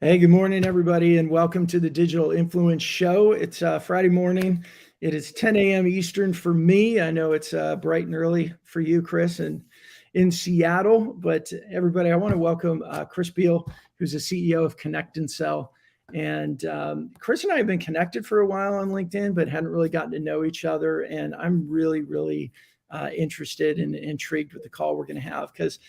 Hey, good morning, everybody, and welcome to the Digital Influence Show. It's Friday morning. It is 10 a.m. Eastern for me. I know it's bright and early for you, Chris, and in Seattle. But everybody, I want to welcome Chris Beall, who's the CEO of ConnectAndSell. And Chris and I have been connected for a while on LinkedIn, but hadn't really gotten to know each other. And I'm really interested and intrigued with the call we're going to have because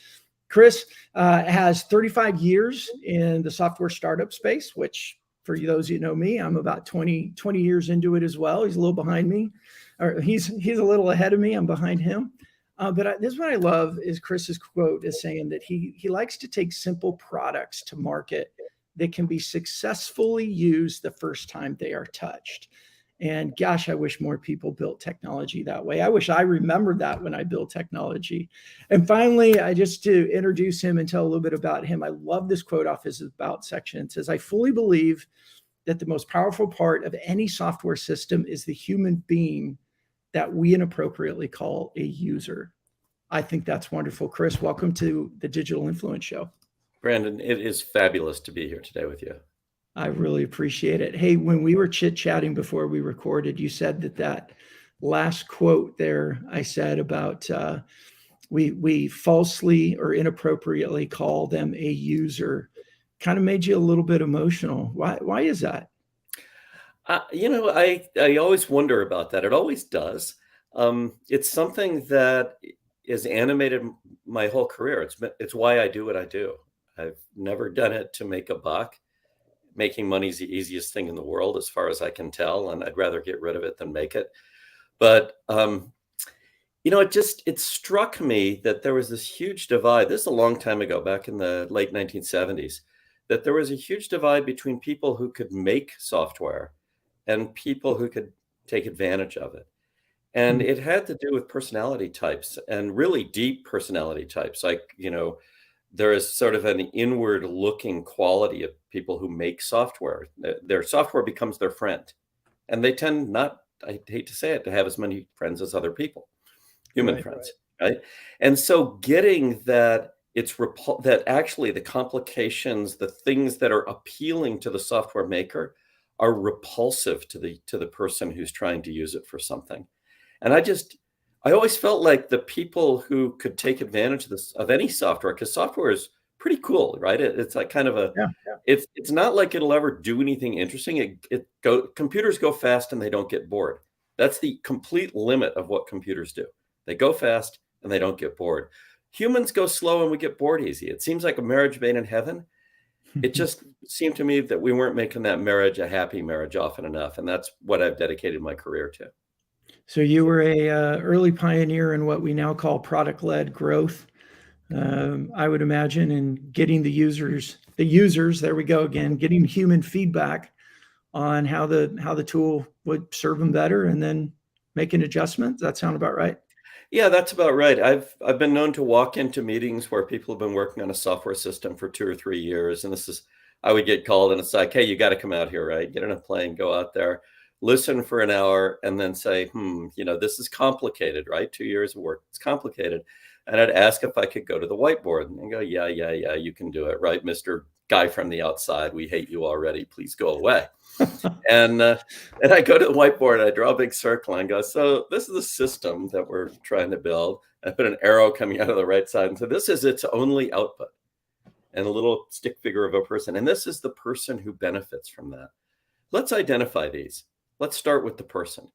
Chris has 35 years in the software startup space, which for those who know me, I'm about 20 years into it as well. He's a little behind me, or he's a little ahead of me. I'm behind him. This is what I love is Chris's quote is saying that he likes to take simple products to market that can be successfully used the first time they are touched. And gosh, I wish more people built technology that way. I wish I remembered that when I built technology. And finally, I just to introduce him and tell a little bit about him. I love this quote off his about section. It says, "I fully believe that the most powerful part of any software system is the human being that we inappropriately call a user." I think that's wonderful. Chris, welcome to the Digital Influence Show. Brandon, it is fabulous to be here today with you. I really appreciate it. Hey, when we were chit-chatting before we recorded, you said that last quote there, I said about we falsely or inappropriately call them a user, kind of made you a little bit emotional. Why is that? I always wonder about that. It always does. It's something that is animated my whole career. It's why I do what I do. I've never done it to make a buck. Making money is the easiest thing in the world, as far as I can tell, and I'd rather get rid of it than make it. But it struck me that there was this huge divide. This is a long time ago, back in the late 1970s, that there was a huge divide between people who could make software and people who could take advantage of it. And it had to do with personality types, and really deep personality types. Like, there is sort of an inward looking quality of people who make software. Their software becomes their friend. And they tend not, I hate to say it, to have as many friends as other people, human friends, right? And so getting that that actually the complications, the things that are appealing to the software maker are repulsive to the person who's trying to use it for something. And I always felt like the people who could take advantage of any software, because software is pretty cool, right? It's like kind of it's not like it'll ever do anything interesting. Computers go fast and they don't get bored. That's the complete limit of what computers do. They go fast and they don't get bored. Humans go slow and we get bored easy. It seems like a marriage made in heaven. It just seemed to me that we weren't making that marriage a happy marriage often enough. And that's what I've dedicated my career to. So you were a early pioneer in what we now call product-led growth. I would imagine in getting the users, there we go again, getting human feedback on how the tool would serve them better, and then making adjustments. That sound about right? Yeah, that's about right. I've been known to walk into meetings where people have been working on a software system for 2 or 3 years, and I would get called, and it's like, hey, you got to come out here, right? Get on a plane, go out there, listen for an hour, and then say, this is complicated, right? 2 years of work, it's complicated. And I'd ask if I could go to the whiteboard and go, yeah, you can do it, right? Mr. Guy from the outside, we hate you already, please go away. and I go to the whiteboard, I draw a big circle and go, so this is the system that we're trying to build. I put an arrow coming out of the right side and so this is its only output, and a little stick figure of a person. And this is the person who benefits from that. Let's identify these. Let's start with the person.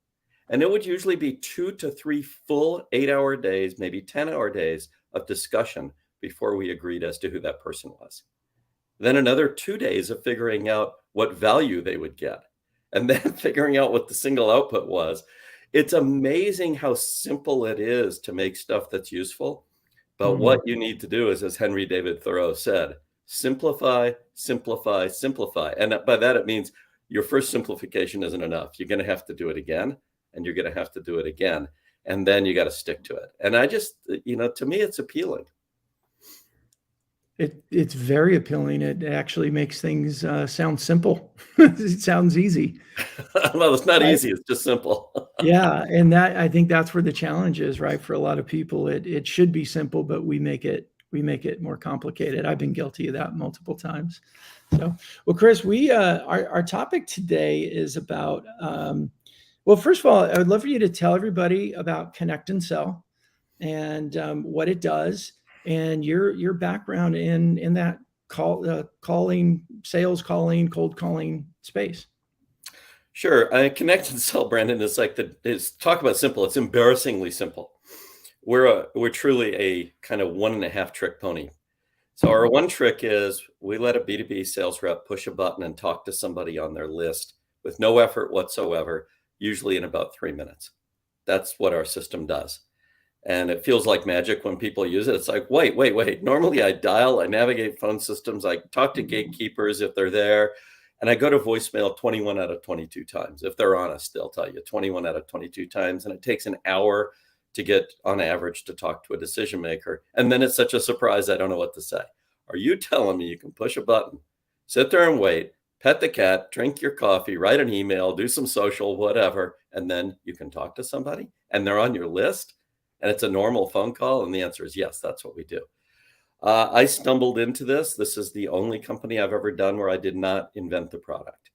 And it would usually be 2 to 3 full 8-hour days, maybe 10-hour days of discussion before we agreed as to who that person was. Then another 2 days of figuring out what value they would get, and then figuring out what the single output was. It's amazing how simple it is to make stuff that's useful. But what you need to do is, as Henry David Thoreau said, simplify, simplify, simplify. And by that, it means your first simplification isn't enough. You're going to have to do it again, and you're going to have to do it again. And then you got to stick to it. And I just, to me, it's appealing. It's very appealing. It actually makes things sound simple. It sounds easy. Well, it's not easy. It's just simple. Yeah. And I think that's where the challenge is, right? For a lot of people, it should be simple, but we make it we make it more complicated. I've been guilty of that multiple times. So, well, Chris, we our topic today is about. Well, first of all, I would love for you to tell everybody about Connect and Sell and what it does, and your background in that sales calling, cold calling space. Sure. Connect and Sell, Brandon, is talk about simple. It's embarrassingly simple. We're truly a kind of 1.5 trick pony. So our one trick is we let a B2B sales rep push a button and talk to somebody on their list with no effort whatsoever, usually in about 3 minutes. That's what our system does. And it feels like magic when people use it. It's like, wait. Normally I dial, I navigate phone systems, I talk to gatekeepers if they're there, and I go to voicemail 21 out of 22 times. If they're honest, they'll tell you 21 out of 22 times. And it takes an hour to get, on average, to talk to a decision maker. And then it's such a surprise, I don't know what to say. Are you telling me you can push a button, sit there and wait, pet the cat, drink your coffee, write an email, do some social, whatever, and then you can talk to somebody and they're on your list and it's a normal phone call? And the answer is yes, that's what we do. I stumbled into this. This is the only company I've ever done where I did not invent the product.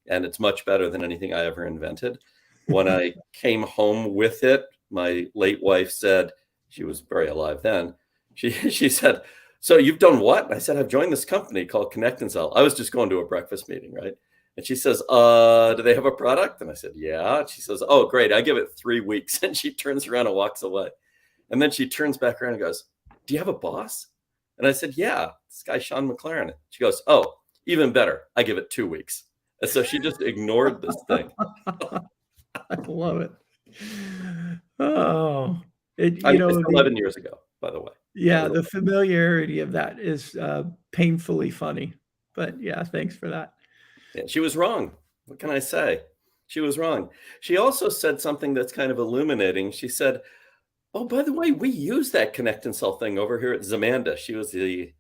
And it's much better than anything I ever invented. When I came home with it, my late wife said, she was very alive then, she said, "So you've done what?" And I said, "I've joined this company called Connect and Sell." I was just going to a breakfast meeting, right? And she says, "Do they have a product?" And I said, "Yeah." And she says, "Oh, great. I give it 3 weeks." And she turns around and walks away. And then she turns back around and goes, "Do you have a boss?" And I said, "Yeah, this guy, Sean McLaren." She goes, "Oh, even better. I give it 2 weeks." And so she just ignored this thing. I love it. Oh, It's 11 years ago, by the way. Yeah, the familiarity of that is painfully funny. But yeah, thanks for that. Yeah, she was wrong. What can I say? She was wrong. She also said something that's kind of illuminating. She said, "Oh, by the way, we use that Connect and Sell thing over here at Zamanda." She was the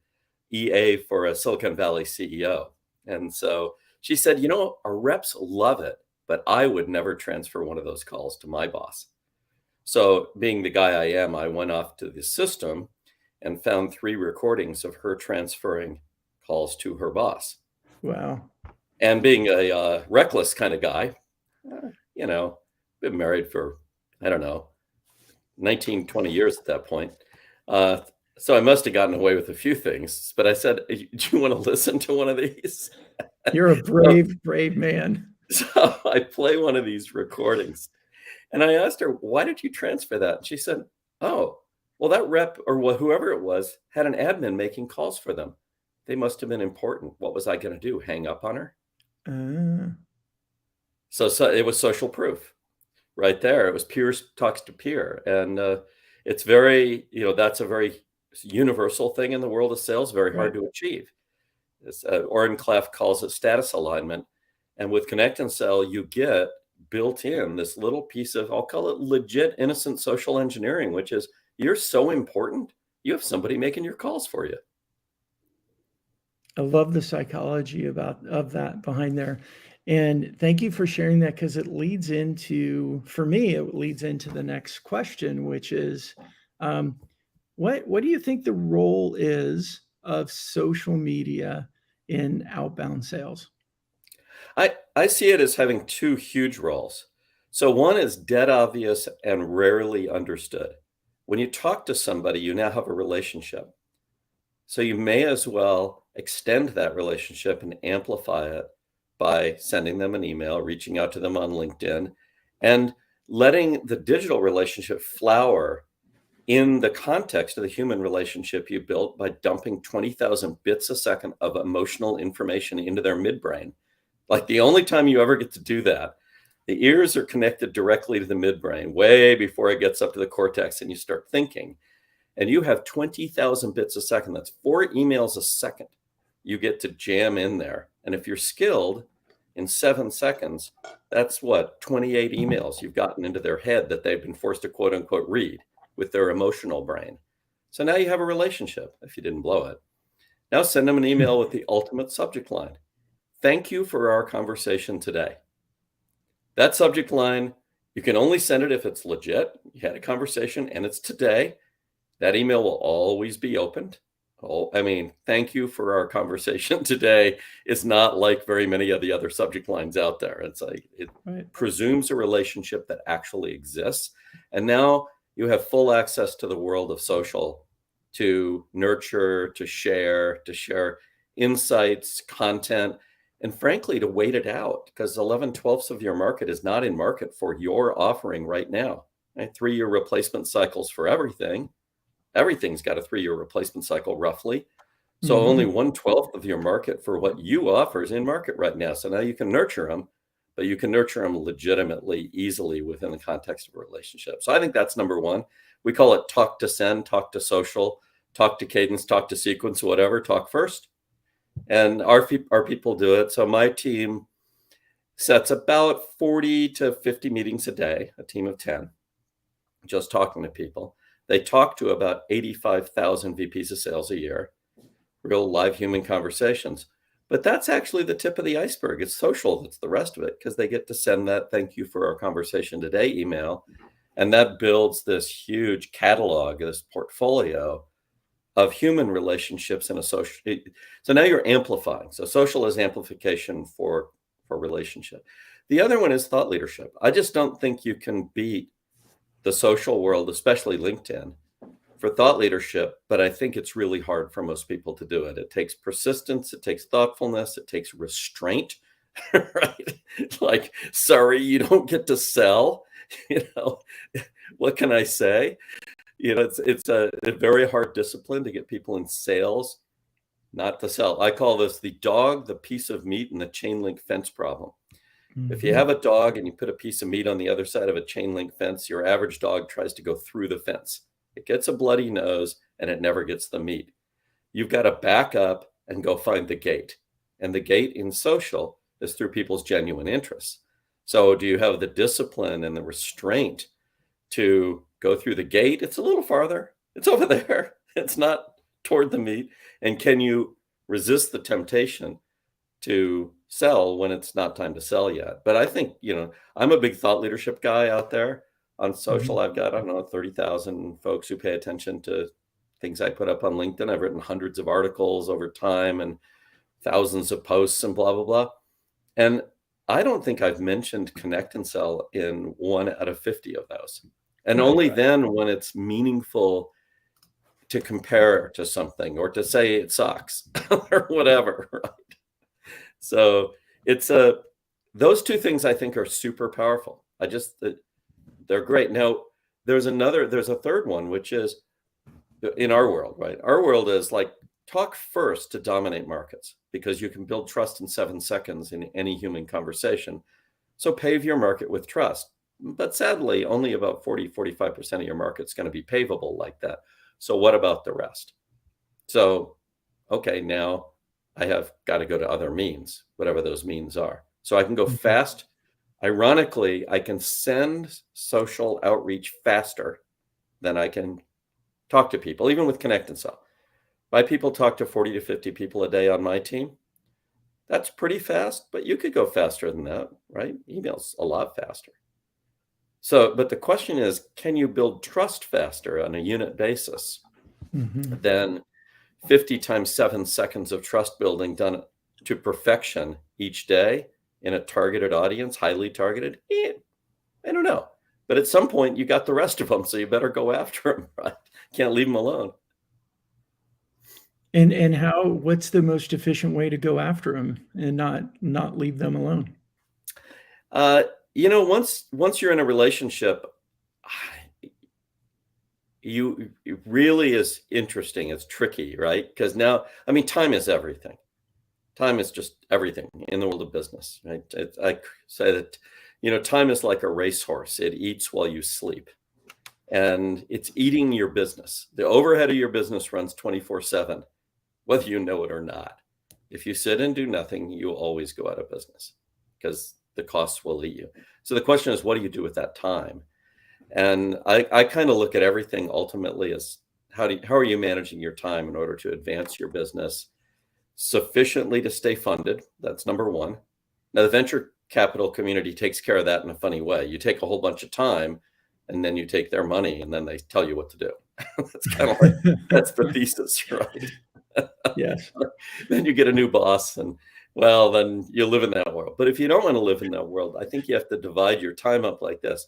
EA for a Silicon Valley CEO. And so she said, "Our reps love it, but I would never transfer one of those calls to my boss." So being the guy I am, I went off to the system and found 3 recordings of her transferring calls to her boss. Wow. And being a reckless kind of guy, been married for, I don't know, 19, 20 years at that point. So I must have gotten away with a few things, but I said, "Do you want to listen to one of these?" You're a brave man. So I play one of these recordings and I asked her, "Why did you transfer that?" And she said, "Oh, well, that rep or whoever it was had an admin making calls for them. They must have been important. What was I going to do? Hang up on her?" So it was social proof right there. It was peer talks to peer. And it's very, that's a very universal thing in the world of sales, very hard to achieve. Oren Clef calls it status alignment. And with Connect and Sell, you get built in this little piece of, I'll call it legit, innocent social engineering, which is you're so important, you have somebody making your calls for you. I love the psychology of that behind there. And thank you for sharing that, because it leads into the next question, which is, what do you think the role is of social media in outbound sales? I see it as having 2 huge roles. So one is dead obvious and rarely understood. When you talk to somebody, you now have a relationship. So you may as well extend that relationship and amplify it by sending them an email, reaching out to them on LinkedIn, and letting the digital relationship flower in the context of the human relationship you built by dumping 20,000 bits a second of emotional information into their midbrain. Like the only time you ever get to do that, the ears are connected directly to the midbrain way before it gets up to the cortex and you start thinking. And you have 20,000 bits a second. That's 4 emails a second you get to jam in there. And if you're skilled, in 7 seconds, that's 28 emails you've gotten into their head that they've been forced to quote unquote read with their emotional brain. So now you have a relationship if you didn't blow it. Now send them an email with the ultimate subject line. "Thank you for our conversation today." That subject line, you can only send it if it's legit. You had a conversation and it's today. That email will always be opened. Oh, I mean, thank you for our conversation today. It's not like very many of the other subject lines out there. It's like it Right. presumes a relationship that actually exists. And now you have full access to the world of social to nurture, to share insights, content, and frankly, to wait it out because 11/12 of your market is not in market for your offering right now. Right? 3-year replacement cycles for everything. Everything's got a 3-year replacement cycle roughly. So only 1/12 of your market for what you offer is in market right now. So now you can nurture them, but you can nurture them legitimately, easily within the context of a relationship. So I think that's number one. We call it talk to send, talk to social, talk to cadence, talk to sequence, whatever, talk first. And our people do it. So my team sets about 40 to 50 meetings a day, a team of 10, just talking to people. They talk to about 85,000 VPs of sales a year, real live human conversations. But that's actually the tip of the iceberg. It's social. That's the rest of it because they get to send that thank you for our conversation today email. And that builds this huge catalog, this portfolio of human relationships in a social. So now you're amplifying. So social is amplification for relationship. The other one is thought leadership. I just don't think you can beat the social world, especially LinkedIn, for thought leadership, but I think it's really hard for most people to do it. It takes persistence, it takes thoughtfulness, it takes restraint, right? Like, sorry, you don't get to sell, what can I say? It's a very hard discipline to get people in sales, not to sell. I call this the dog, the piece of meat, and the chain link fence problem. If you have a dog and you put a piece of meat on the other side of a chain link fence, your average dog tries to go through the fence. It gets a bloody nose and it never gets the meat. You've got to back up and go find the gate. And the gate in social is through people's genuine interests. So do you have the discipline and the restraint to go through the gate? It's a little farther. It's over there. It's not toward the meat. And can you resist the temptation to sell when it's not time to sell yet? But I think, I'm a big thought leadership guy out there on social. I've got, I don't know, 30,000 folks who pay attention to things I put up on LinkedIn. I've written hundreds of articles over time and thousands of posts and blah, blah, blah. And I don't think I've mentioned Connect and Sell in 1 out of 50 of those. And only then when it's meaningful to compare to something or to say it sucks or whatever, right? So it's those two things I think are super powerful. They're great. Now there's a third one, which is in our world, right? Our world is like talk first to dominate markets because you can build trust in 7 seconds in any human conversation. So pave your market with trust. But sadly, only about 45% of your market's going to be pavable like that. So what about the rest? So, okay, now I have got to go to other means, whatever those means are. So I can go fast. Ironically, I can send social outreach faster than I can talk to people, even with Connect and Sell. My people talk to 40 to 50 people a day on my team. That's pretty fast, but you could go faster than that, right? Email's a lot faster. So, but the question is, can you build trust faster on a unit basis than 50 times 7 seconds of trust building done to perfection each day in a targeted audience, highly targeted? I don't know. But at some point, you got the rest of them, so you better go after them, right? Can't leave them alone. And what's the most efficient way to go after them and not leave them alone? Once you're in a relationship, it really is interesting. It's tricky, right? Because now, time is everything. Time is just everything in the world of business, right? I say that, time is like a racehorse. It eats while you sleep. And it's eating your business. The overhead of your business runs 24/7, whether you know it or not. If you sit and do nothing, you always go out of business because the costs will eat you. So the question is, what do you do with that time? And I kind of look at everything ultimately as how are you managing your time in order to advance your business sufficiently to stay funded? That's number one. Now, the venture capital community takes care of that in a funny way. You take a whole bunch of time and then you take their money and then they tell you what to do. That's kind of like, that's the thesis, right? Yes. Then you get a new boss and, well, then you live in that world. But if you don't want to live in that world, I think you have to divide your time up like this.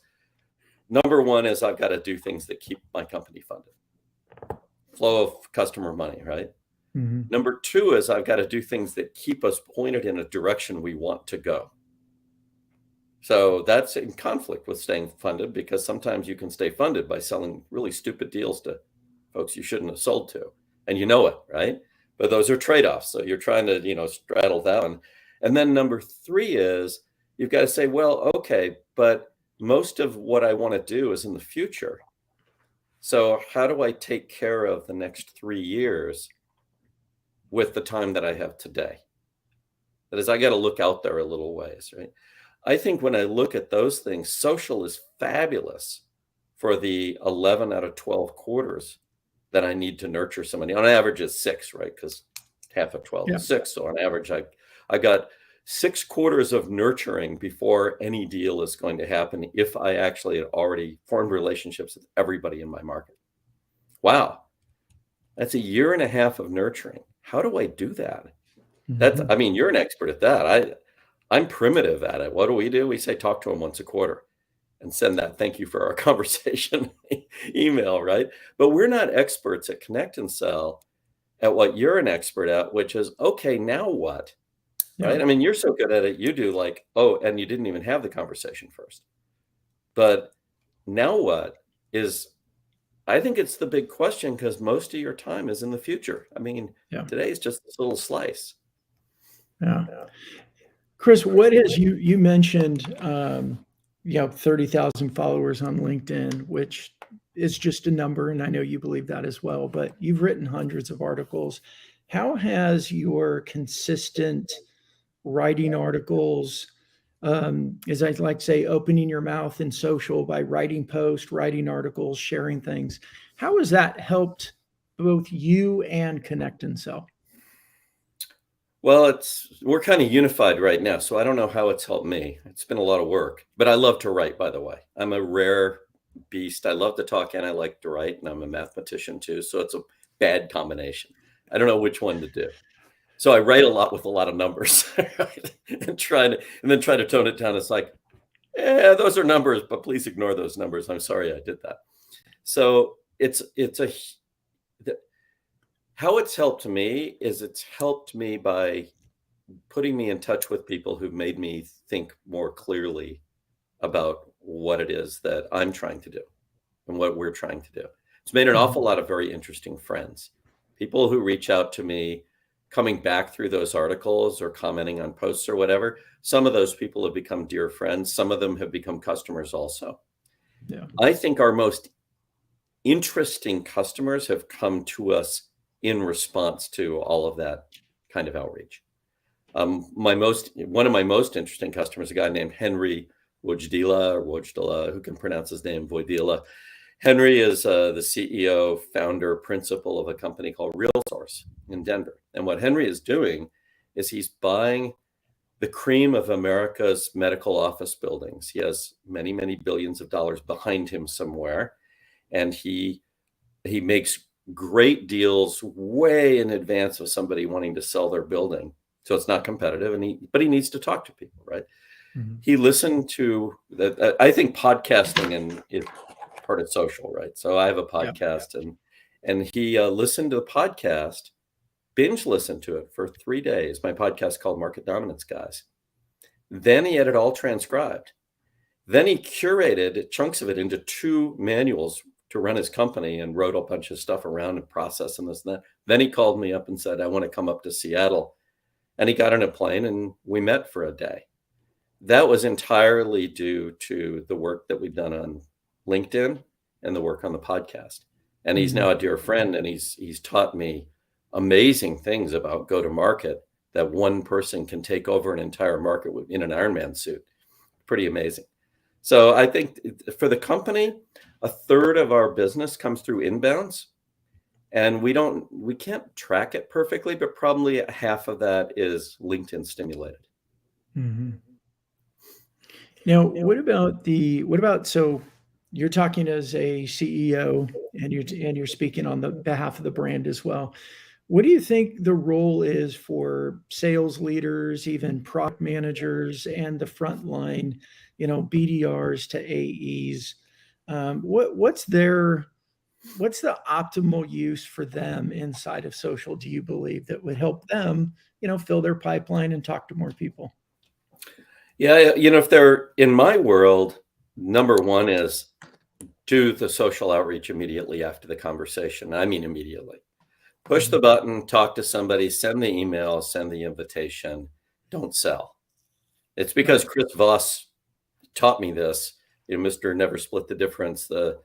Number one is I've got to do things that keep my company funded. Flow of customer money, right? Mm-hmm. Number two is I've got to do things that keep us pointed in a direction we want to go. So that's in conflict with staying funded, because sometimes you can stay funded by selling really stupid deals to folks you shouldn't have sold to. And you know it, right? But those are trade-offs. So you're trying to, straddle that one. And then number three is you've got to say, well, okay, but most of what I want to do is in the future. So how do I take care of the next 3 years with the time that I have today? That is, I got to look out there a little ways, right? I think when I look at those things, social is fabulous for the 11 out of 12 quarters that I need to nurture somebody. On average, it's 6, right? Because half of 12 is 6. So on average, I got 6 quarters of nurturing before any deal is going to happen if I actually had already formed relationships with everybody in my market. Wow. That's a year and a half of nurturing. How do I do that? Mm-hmm. You're an expert at that. I'm primitive at it. What do? We say talk to them once a quarter and send that thank you for our conversation email, right? But we're not experts at Connect and Sell at what you're an expert at, which is, okay, now what? Yeah. Right? You're so good at it. You do like, oh, and you didn't even have the conversation first. But now what is, I think it's the big question, because most of your time is in the future. Today is just this little slice. Yeah. Chris, what is you mentioned 30,000 followers on LinkedIn, which is just a number, and I know you believe that as well, but you've written hundreds of articles. How has your consistent writing articles, as I like to say, opening your mouth in social by writing posts, writing articles, sharing things, how has that helped both you and Connect and Sell? Well, we're kind of unified right now, so I don't know how it's helped me. It's been a lot of work, but I love to write, by the way. I'm a rare beast. I love to talk and I like to write, and I'm a mathematician too, so it's a bad combination. I don't know which one to do. So I write a lot with a lot of numbers, right? and then try to tone it down. It's like, those are numbers, but please ignore those numbers. I'm sorry I did that. So how it's helped me is it's helped me by putting me in touch with people who've made me think more clearly about what it is that I'm trying to do and what we're trying to do. It's made an awful lot of very interesting friends, people who reach out to me coming back through those articles or commenting on posts or whatever. Some of those people have become dear friends. Some of them have become customers also. Yeah. I think our most interesting customers have come to us in response to all of that kind of outreach. One of my most interesting customers, a guy named Henry Wojdila, who can pronounce his name, Voidila. Henry is the CEO, founder, principal of a company called RealSource in Denver. And what Henry is doing is he's buying the cream of America's medical office buildings. He has many, many billions of dollars behind him somewhere. And he makes great deals way in advance of somebody wanting to sell their building. So it's not competitive, but he needs to talk to people, right? Mm-hmm. He listened to that. I think podcasting is part of social, right? So I have a podcast, and he listened to the podcast, binge listened to it for 3 days. My podcast called Market Dominance Guys. Then he had it all transcribed. Then he curated chunks of it into 2 manuals to run his company and wrote a bunch of stuff around and process and this and that. Then he called me up and said, I want to come up to Seattle. And he got on a plane and we met for a day. That was entirely due to the work that we've done on LinkedIn and the work on the podcast. And he's now a dear friend, and he's taught me amazing things about go-to-market that one person can take over an entire market in an Iron Man suit. Pretty amazing. So I think for the company, 1/3 of our business comes through inbounds, and we can't track it perfectly, but probably half of that is LinkedIn stimulated. Mm-hmm. Now, what about so You're talking as a CEO, and you're speaking on the behalf of the brand as well. What do you think the role is for sales leaders, even product managers, and the frontline, BDRs to AEs? What's the optimal use for them inside of social? Do you believe that would help them, fill their pipeline and talk to more people? Yeah, if they're in my world, number one is do the social outreach immediately after the conversation. I mean, immediately. Push the button, talk to somebody, send the email, send the invitation. Don't sell. It's because Chris Voss taught me this. Mr. Never Split the Difference, the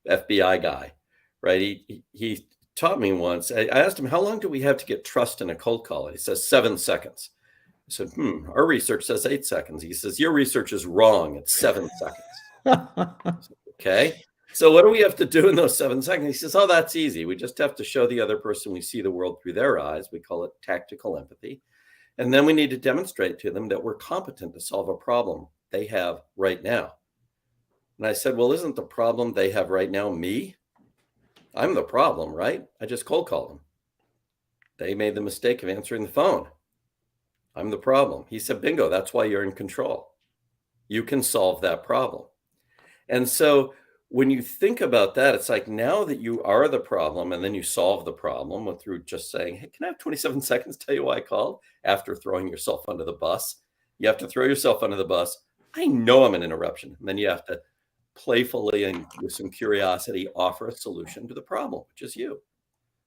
FBI guy, right? He taught me once. I asked him, how long do we have to get trust in a cold call? He says 7 seconds. I said, our research says 8 seconds. He says, your research is wrong. It's 7 seconds. Okay. So what do we have to do in those 7 seconds? He says, oh, that's easy. We just have to show the other person we see the world through their eyes. We call it tactical empathy. And then we need to demonstrate to them that we're competent to solve a problem they have right now. And I said, well, isn't the problem they have right now me? I'm the problem, right? I just cold called them. They made the mistake of answering the phone. I'm the problem. He said, bingo, that's why you're in control. You can solve that problem. And so when you think about that, it's like now that you are the problem and then you solve the problem through just saying, hey, can I have 27 seconds to tell you why I called? After throwing yourself under the bus. You have to throw yourself under the bus. I know I'm an interruption. And then you have to playfully and with some curiosity offer a solution to the problem, which is you.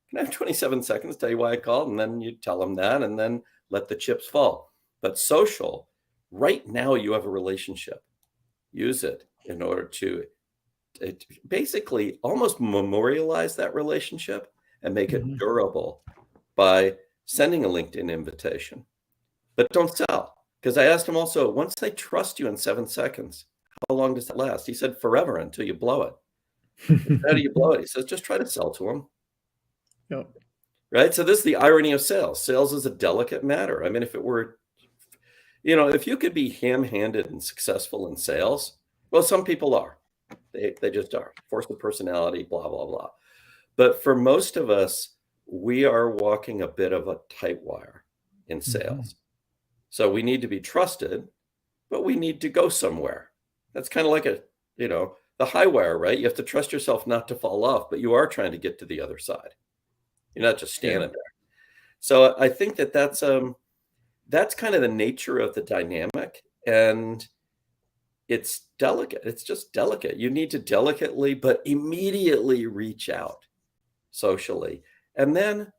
Can I have 27 seconds to tell you why I called? And then you tell them that and then let the chips fall. But social, right now you have a relationship. Use it in order to basically almost memorialize that relationship and make it durable by sending a LinkedIn invitation. But don't sell. Because I asked him also, once they trust you in 7 seconds, how long does that last? He said, forever until you blow it. How do you blow it? He says, just try to sell to them. Yep. Right? So this is the irony of sales. Sales is a delicate matter. I mean, if it were, if you could be ham-handed and successful in sales, well, some people are. They just are. Force of personality, blah, blah, blah. But for most of us, we are walking a bit of a tight wire in sales. So we need to be trusted, but we need to go somewhere. That's kind of like the high wire, right? You have to trust yourself not to fall off, but you are trying to get to the other side. You're not just standing there. So I think that's kind of the nature of the dynamic, and it's delicate. It's just delicate. You need to delicately, but immediately reach out socially, and then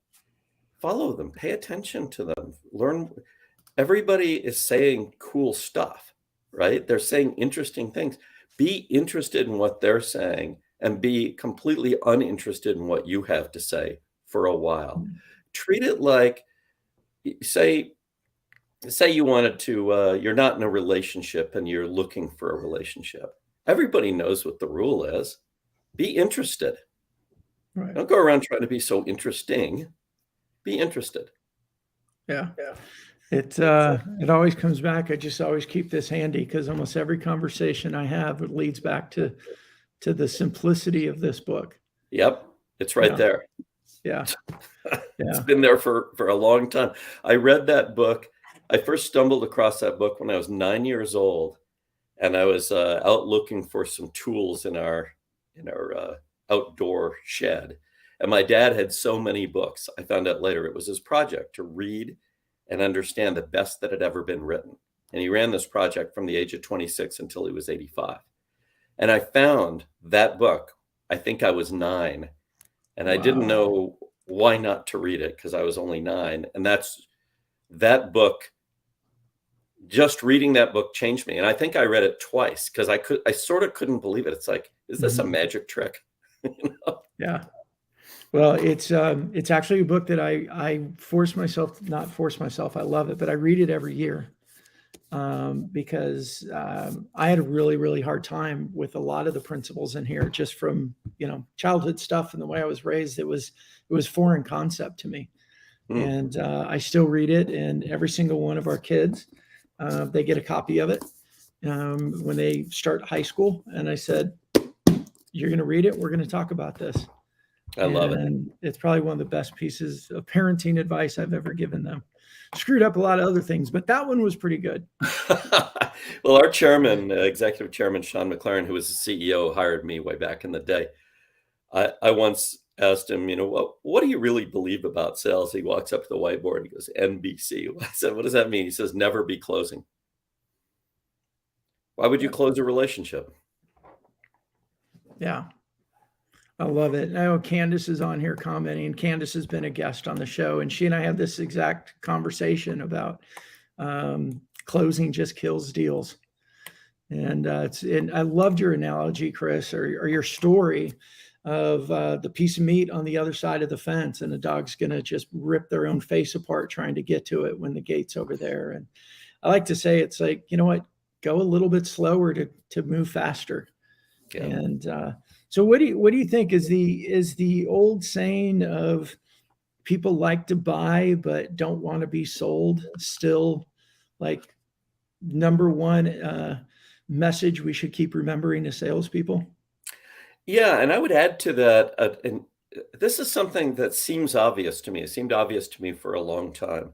follow them, pay attention to them, learn. Everybody is saying cool stuff, right? They're saying interesting things. Be interested in what they're saying and be completely uninterested in what you have to say for a while. Treat it like, say you wanted to, you're not in a relationship and you're looking for a relationship. Everybody knows what the rule is. Be interested. Right. Don't go around trying to be so interesting. Be interested. Yeah. It always comes back. I just always keep this handy because almost every conversation I have, it leads back to the simplicity of this book. Yep. It's right there. Yeah. It's been there for a long time. I read that book. I first stumbled across that book when I was 9 years old, and I was out looking for some tools in our outdoor shed. And my dad had so many books. I found out later it was his project to read and understand the best that had ever been written. And he ran this project from the age of 26 until he was 85. And I found that book. I think I was 9, and I didn't know why not to read it because I was only 9. And that book, just reading that book changed me. And I think I read it twice because I sort of couldn't believe it. It's like, is this a magic trick? Yeah. Well, it's actually a book that I not force myself. I love it, but I read it every year because I had a really, really hard time with a lot of the principles in here, just from childhood stuff and the way I was raised. It was foreign concept to me, and I still read it. And every single one of our kids, they get a copy of it when they start high school. And I said, you're going to read it. We're going to talk about this. I love it. And it's probably one of the best pieces of parenting advice I've ever given them. Screwed up a lot of other things, but that one was pretty good. Well, our chairman, executive chairman, Sean McLaren, who was the CEO, hired me way back in the day. I once asked him, what do you really believe about sales? He walks up to the whiteboard and he goes, NBC. I said, what does that mean? He says, never be closing. Why would you close a relationship? Yeah. I love it. I know Candace is on here commenting. Candace has been a guest on the show, and she and I had this exact conversation about closing just kills deals. And I loved your analogy, Chris, or your story of the piece of meat on the other side of the fence, and the dog's going to just rip their own face apart trying to get to it when the gate's over there. And I like to say, it's like, you know what, go a little bit slower to move faster. Yeah. And so what do you think is the old saying of people like to buy but don't want to be sold still like number one message we should keep remembering as salespeople? Yeah, and I would add to that, and this is something that seems obvious to me. It seemed obvious to me for a long time.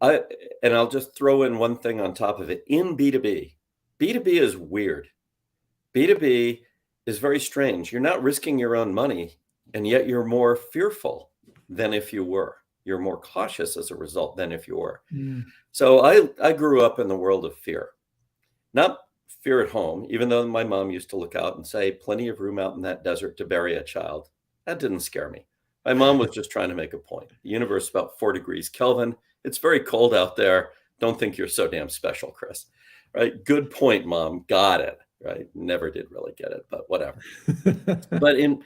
And I'll just throw in one thing on top of it. In B2B, B2B is weird. B2B is very strange. You're not risking your own money, and yet you're more fearful than if you were. You're more cautious as a result than if you were. Mm. So I grew up in the world of fear. Not fear at home, even though my mom used to look out and say, plenty of room out in that desert to bury a child. That didn't scare me. My mom was just trying to make a point. The universe is about 4 degrees Kelvin. It's very cold out there. Don't think you're so damn special, Chris. Right? Good point, Mom. Got it. Right? Never did really get it, but whatever. But in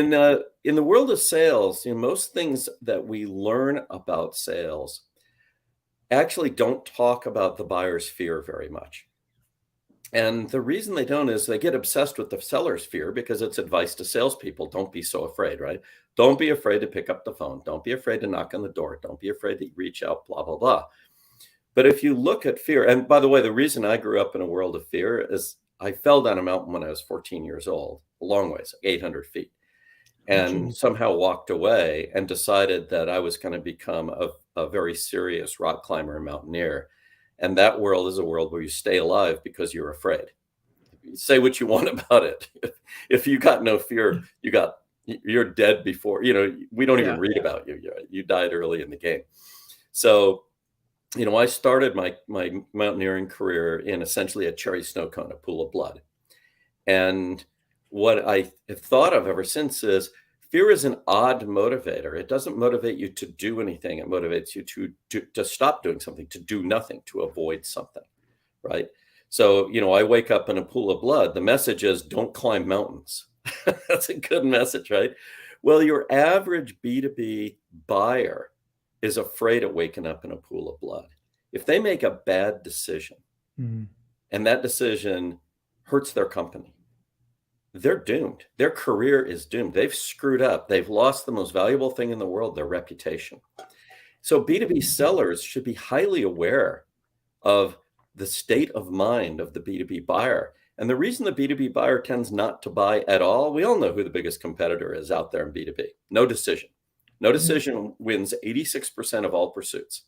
the world of sales, most things that we learn about sales actually don't talk about the buyer's fear very much. And the reason they don't is they get obsessed with the seller's fear because it's advice to salespeople. Don't be so afraid, right? Don't be afraid to pick up the phone. Don't be afraid to knock on the door. Don't be afraid to reach out, blah, blah, blah. But if you look at fear, and by the way, the reason I grew up in a world of fear is I fell down a mountain when I was 14 years old, a long ways, 800 feet, and somehow walked away and decided that I was going to become a very serious rock climber and mountaineer. And that world is a world where you stay alive because you're afraid. You say what you want about it. If you got no fear, you're dead before, we don't even read about you. You died early in the game. So, I started my mountaineering career in essentially a cherry snow cone, a pool of blood. And what I have thought of ever since is fear is an odd motivator. It doesn't motivate you to do anything. It motivates you to stop doing something, to do nothing, to avoid something, right? So, I wake up in a pool of blood. The message is don't climb mountains. That's a good message, right? Well, your average B2B buyer is afraid of waking up in a pool of blood. If they make a bad decision and that decision hurts their company, they're doomed. Their career is doomed. They've screwed up. They've lost the most valuable thing in the world, their reputation. So B2B sellers should be highly aware of the state of mind of the B2B buyer. And the reason the B2B buyer tends not to buy at all, we all know who the biggest competitor is out there in B2B. No decision. No decision wins 86% of all pursuits.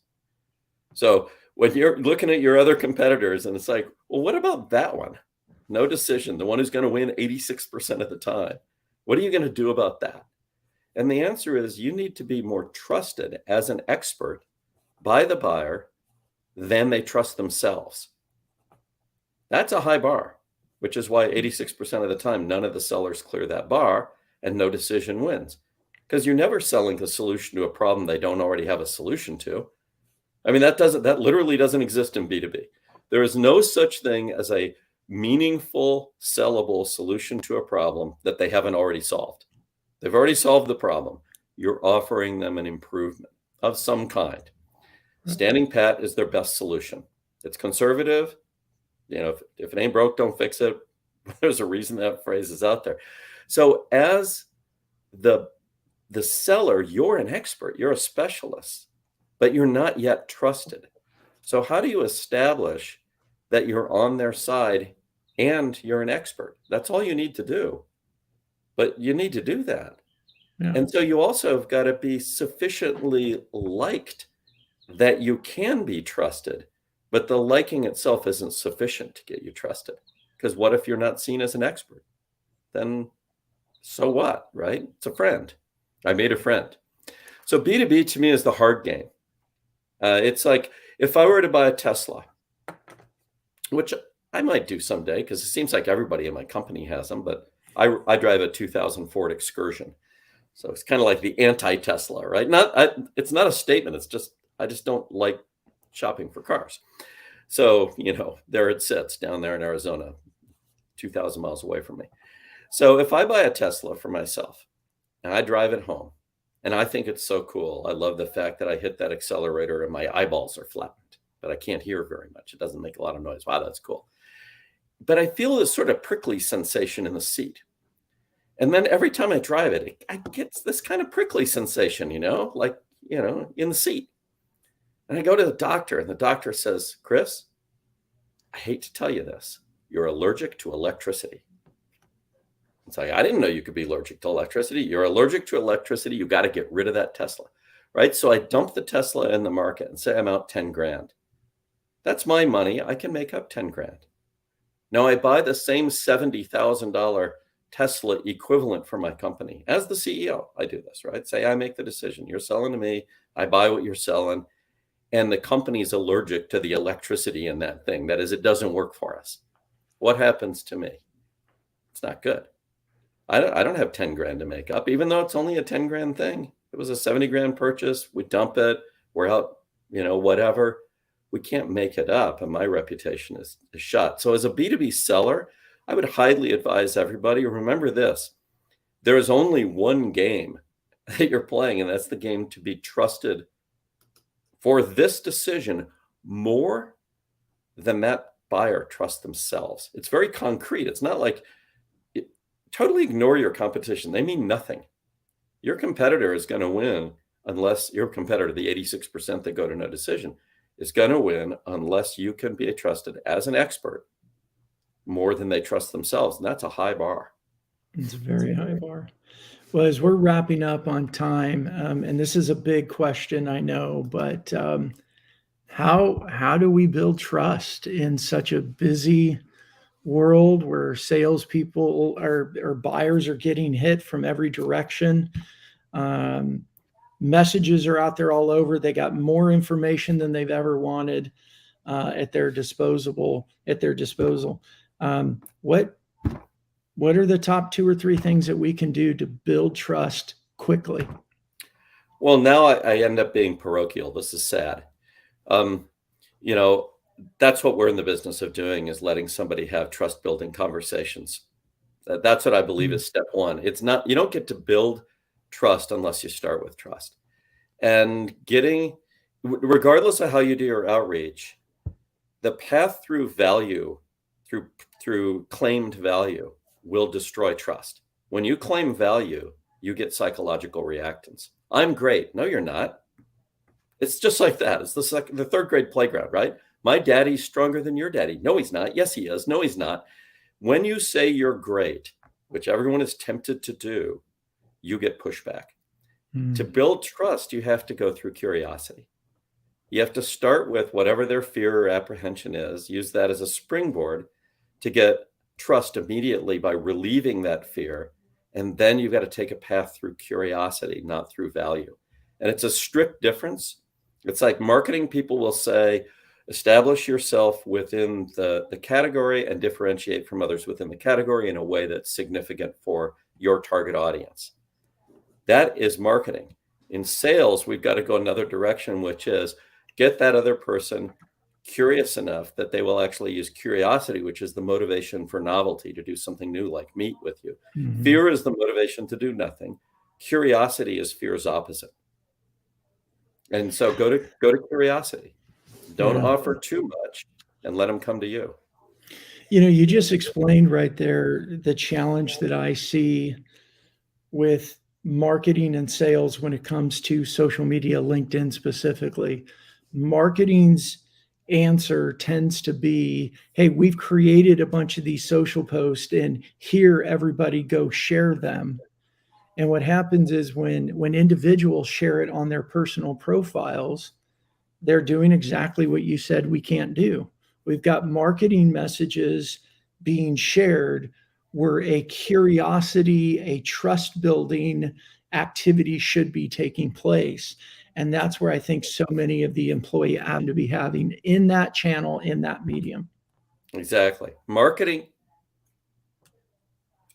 So when you're looking at your other competitors and it's like, well, what about that one? No decision, the one who's going to win 86% of the time. What are you going to do about that? And the answer is you need to be more trusted as an expert by the buyer than they trust themselves. That's a high bar, which is why 86% of the time, none of the sellers clear that bar and no decision wins. Because you're never selling the solution to a problem they don't already have a solution to. I mean, that literally doesn't exist in B2B. There is no such thing as a meaningful, sellable solution to a problem that they haven't already solved. They've already solved the problem. You're offering them an improvement of some kind. Standing pat is their best solution. It's conservative. If it ain't broke, don't fix it. There's a reason that phrase is out there. So as the seller, you're an expert, you're a specialist, but you're not yet trusted. So how do you establish that you're on their side and you're an expert? That's all you need to do. but you need to do that. Yeah. And so you also have got to be sufficiently liked that you can be trusted, but the liking itself isn't sufficient to get you trusted. Because what if you're not seen as an expert? Then so what, right? It's a friend. I made a friend. So B2B to me is the hard game. It's like if I were to buy a Tesla, which I might do someday because it seems like everybody in my company has them, but I drive a 2000 Ford Excursion. So it's kind of like the anti-Tesla, right? It's not a statement. It's just, I just don't like shopping for cars. So, there it sits down there in Arizona, 2,000 miles away from me. So if I buy a Tesla for myself and I drive it home and I think it's so cool, I love the fact that I hit that accelerator and my eyeballs are flattened, but I can't hear very much. It doesn't make a lot of noise. Wow, that's cool. But I feel this sort of prickly sensation in the seat. And then every time I drive it, I get this kind of prickly sensation, in the seat. And I go to the doctor and the doctor says, Chris, I hate to tell you this, you're allergic to electricity. It's like, I didn't know you could be allergic to electricity. You're allergic to electricity. You got to get rid of that Tesla, right? So I dump the Tesla in the market and say I'm out 10 grand. That's my money. I can make up 10 grand. Now I buy the same $70,000 Tesla equivalent for my company. As the CEO, I do this, right? Say I make the decision. You're selling to me. I buy what you're selling. And the company's allergic to the electricity in that thing. That is, it doesn't work for us. What happens to me? It's not good. I don't have 10 grand to make up, even though it's only a 10 grand thing. It was a 70 grand purchase. We dump it. We're out, whatever. We can't make it up. And my reputation is shot. So as a B2B seller, I would highly advise everybody, remember this, there is only one game that you're playing, and that's the game to be trusted for this decision more than that buyer trusts themselves. It's very concrete. It's not like totally ignore your competition. They mean nothing. Your competitor is going to win unless your competitor, the 86% that go to no decision, is going to win unless you can be trusted as an expert more than they trust themselves. And that's a high bar. It's a very high bar. Well, as we're wrapping up on time, and this is a big question, I know, but how do we build trust in such a busy world where salespeople or buyers are getting hit from every direction? Messages are out there all over. They got more information than they've ever wanted at their disposal. What are the top 2 or 3 things that we can do to build trust quickly? Well, now I end up being parochial. This is sad. That's what we're in the business of doing, is letting somebody have trust building conversations. That's what I believe is step one. It's not, you don't get to build trust unless you start with trust. And regardless of how you do your outreach, the path through value, through claimed value, will destroy trust. When you claim value, you get psychological reactance. I'm great. No, you're not. It's just like that. It's the third grade playground, right? My daddy's stronger than your daddy. No, he's not. Yes, he is. No, he's not. When you say you're great, which everyone is tempted to do, you get pushback. To build trust, you have to go through curiosity. You have to start with whatever their fear or apprehension is, use that as a springboard to get trust immediately by relieving that fear. And then you've got to take a path through curiosity, not through value. And it's a strict difference. It's like marketing people will say, establish yourself within the category and differentiate from others within the category in a way that's significant for your target audience. That is marketing. In sales, we've got to go another direction, which is get that other person curious enough that they will actually use curiosity, which is the motivation for novelty, to do something new, like meet with you. Mm-hmm. Fear is the motivation to do nothing. Curiosity is fear's opposite. And so go to curiosity. Don't offer too much and let them come to you. You just explained right there the challenge that I see with marketing and sales when it comes to social media, LinkedIn specifically. Marketing's answer tends to be, hey, we've created a bunch of these social posts and here everybody go share them. And what happens is when individuals share it on their personal profiles, they're doing exactly what you said we can't do. We've got marketing messages being shared where a curiosity, a trust building activity should be taking place. And that's where I think so many of the employee have to be having in that channel, in that medium. Exactly. Marketing.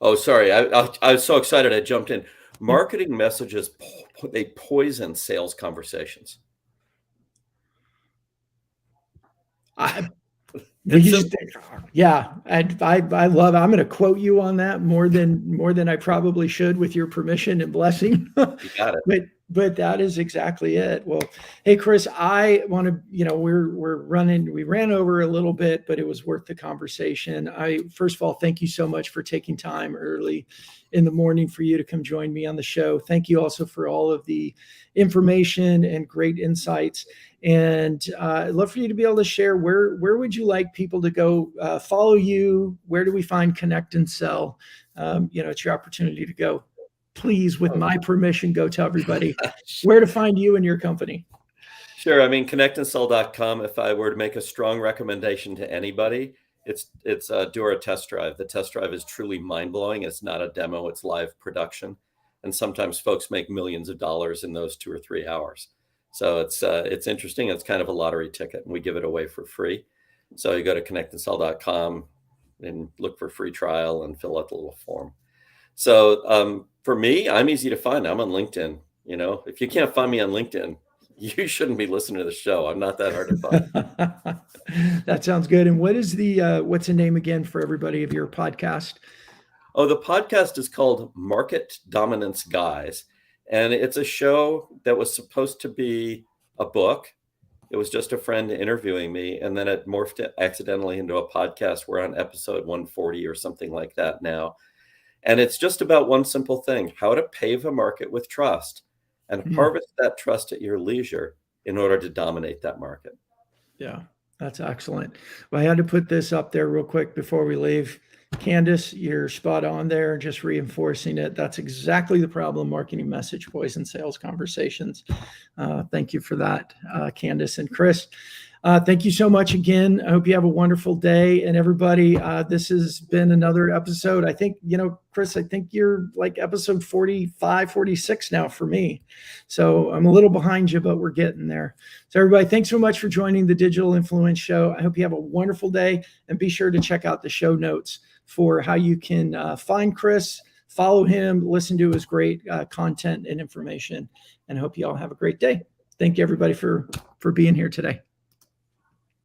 Oh, sorry. I was so excited I jumped in. Marketing messages, they poison sales conversations. Yeah, I love. I'm going to quote you on that more than I probably should, with your permission and blessing. You got it. But that is exactly it. Well, hey Chris, I want to, we ran over a little bit, but it was worth the conversation. First of all, thank you so much for taking time early in the morning for you to come join me on the show. Thank you also for all of the information and great insights. And I'd love for you to be able to share where would you like people to go follow you? Where do we find Connect and Sell? It's your opportunity to go. Please, with my permission, go tell everybody where to find you and your company. Sure. I mean, ConnectAndSell.com. If I were to make a strong recommendation to anybody, it's do a test drive. The test drive is truly mind-blowing. It's not a demo, it's live production. And sometimes folks make millions of dollars in those 2 or 3 hours. So it's interesting. It's kind of a lottery ticket, and we give it away for free. So you go to ConnectAndSell.com and look for free trial and fill out the little form. So for me, I'm easy to find. I'm on LinkedIn. If you can't find me on LinkedIn, you shouldn't be listening to the show. I'm not that hard to find. That sounds good. And what's the name again for everybody of your podcast? Oh, the podcast is called Market Dominance Guys. And it's a show that was supposed to be a book. It was just a friend interviewing me. And then it morphed accidentally into a podcast. We're on episode 140 or something like that now. And it's just about one simple thing: how to pave a market with trust and harvest that trust at your leisure in order to dominate that market. Yeah, that's excellent. Well, I had to put this up there real quick before we leave. Candace, you're spot on there, just reinforcing it. That's exactly the problem: marketing message poison sales conversations. Thank you for that, Candace and Chris. Thank you so much again. I hope you have a wonderful day. And everybody, this has been another episode. I think, Chris, I think you're like episode 45, 46 now for me. So I'm a little behind you, but we're getting there. So everybody, thanks so much for joining the Digital Influence Show. I hope you have a wonderful day, and be sure to check out the show notes for how you can find Chris, follow him, listen to his great content and information, and I hope you all have a great day. Thank you, everybody, for being here today.